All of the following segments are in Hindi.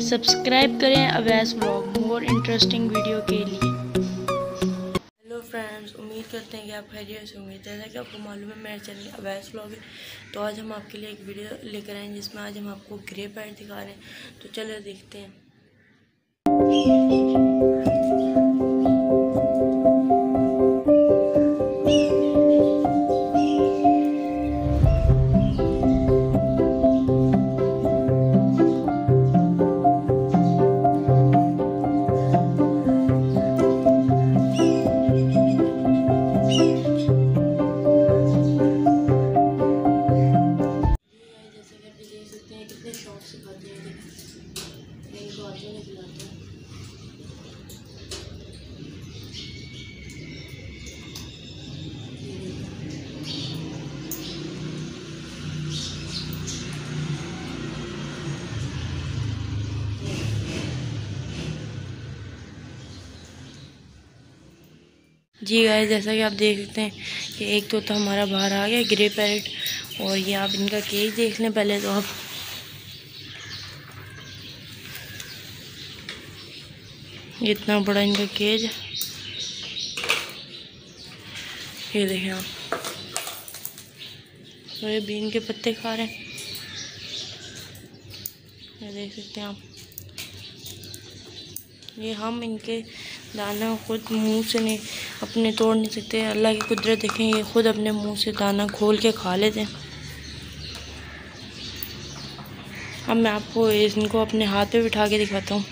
सब्सक्राइब करें Awais vlog more interesting video के लिए। हेलो फ्रेंड्स, उम्मीद करते हैं कि आप खैरियत से होंगे। जैसा कि आपको मालूम है मेरा चैनल अवैस व्लॉग है, तो आज हम आपके लिए एक वीडियो लेकर आए हैं जिसमें आज हम आपको ग्रे पैरेट दिखा रहे हैं। तो चलो देखते हैं। कितने शौक से खाते हैं, इनको आटे नहीं खिलाते हैं। जी गाइस, जैसा कि आप देख सकते हैं कि एक तोता हमारा बाहर आ गया, ग्रे पैरेट। और ये आप इनका केज देख लें पहले तो आप। इतना बड़ा इनका केज, ये देखें आप। और ये बीन के पत्ते खा रहे हैं, ये देख सकते हैं आप। ये हम इनके दाना खुद मुंह से नहीं अपने तोड़ नहीं सकते। अल्लाह की कुदरत देखें, ये खुद अपने मुंह से दाना खोल के खा लेते हैं। अब मैं आपको इनको अपने हाथ पे बिठा के दिखाता हूँ।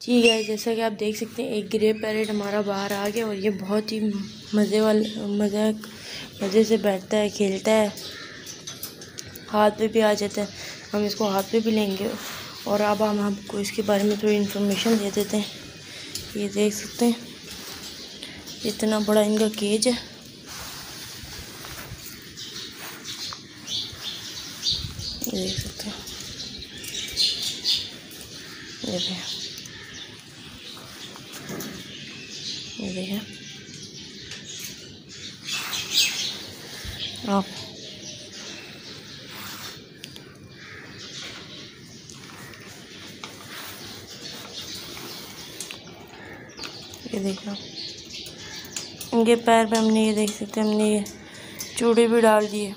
ठीक है, जैसा कि आप देख सकते हैं एक ग्रे पैरेट हमारा बाहर आ गया। और ये बहुत ही मज़े से बैठता है, खेलता है, हाथ पे भी आ जाता है। हम इसको हाथ पे भी लेंगे। और अब हम आपको इसके बारे में थोड़ी इन्फॉर्मेशन दे देते हैं। ये देख सकते हैं इतना बड़ा इनका केज है। ये देख सकते हैं, ये देखें आप। ये देखो इनके पैर पे हमने, ये देख सकते हैं, हमने ये चूड़ी भी डाल दी है।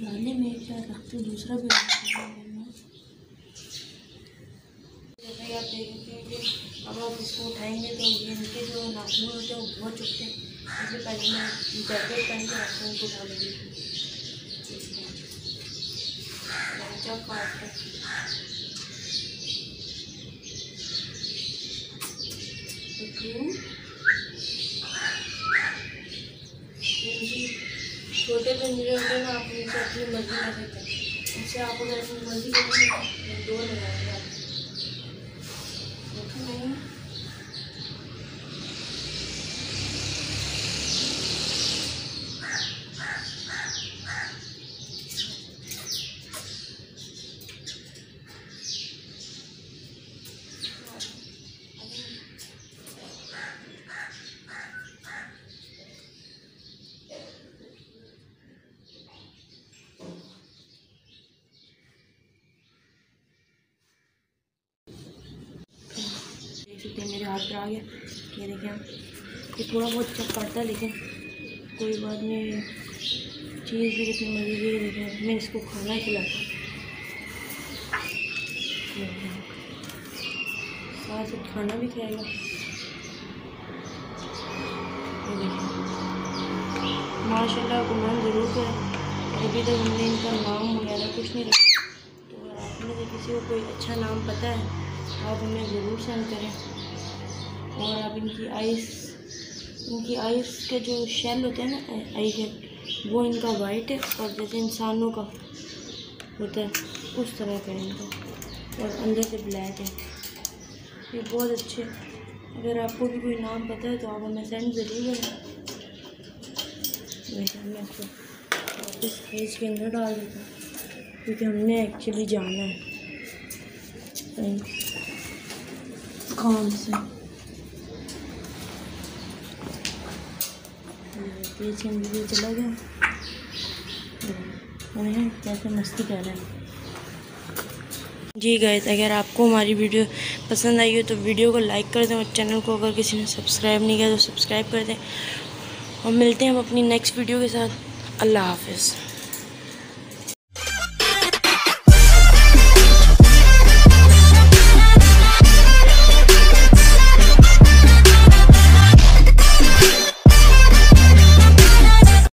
डालने में क्या रखते दूसरा भी जैसा कि आप देख सकते हैं कि अब आप इसको उठाएंगे तो ये इनके जो नाखून होते हैं वो बहुत चुभते हैं। इसलिए पहले मैं जैकेट पहन के नाखून को उठा लेंगे। जब काटते छोटे पिंजरे होते हैं ना, आप इनसे अपनी मर्जी कर सकते हैं। इससे आप अगर अपनी मर्जी करेंगे दो लगाएंगे आप नहीं। मेरे हाथ पर आ गया। ये देखें आप, ये थोड़ा बहुत चक काटता है लेकिन कोई बात नहीं। चीज़ भी कितनी मज़े की, देखें मैं इसको खाना खिलाता हूँ, साथ साथ खाना भी खाएगा। ये देखें माशाल्लाह, गुमान ज़रूर करें। अभी तक हमने इनका नाम वगैरह कुछ नहीं रखा, तो अगर आपने से किसी को कोई अच्छा नाम पता है आप हमें ज़रूर सेंड करें। और आप इनकी आइस के जो शेल होते हैं ना, आई के, वो इनका वाइट है और जैसे इंसानों का होता है उस तरह का है इनका, और अंदर से ब्लैक है। ये बहुत अच्छे। अगर आपको भी कोई नाम पता है तो आप हमें सेंड ज़रूर करें। मैं इसको इस केज के अंदर डाल देते हैं क्योंकि हमने एक्चुअली जाना है काम से। केज के अंदर चला गया, कैसे मस्ती कर रहे हैं। जी गाइस, अगर आपको हमारी वीडियो पसंद आई हो तो वीडियो को लाइक कर दें और चैनल को अगर किसी ने सब्सक्राइब नहीं किया तो सब्सक्राइब कर दें। और मिलते हैं हम अपनी नेक्स्ट वीडियो के साथ। अल्लाह हाफिज़।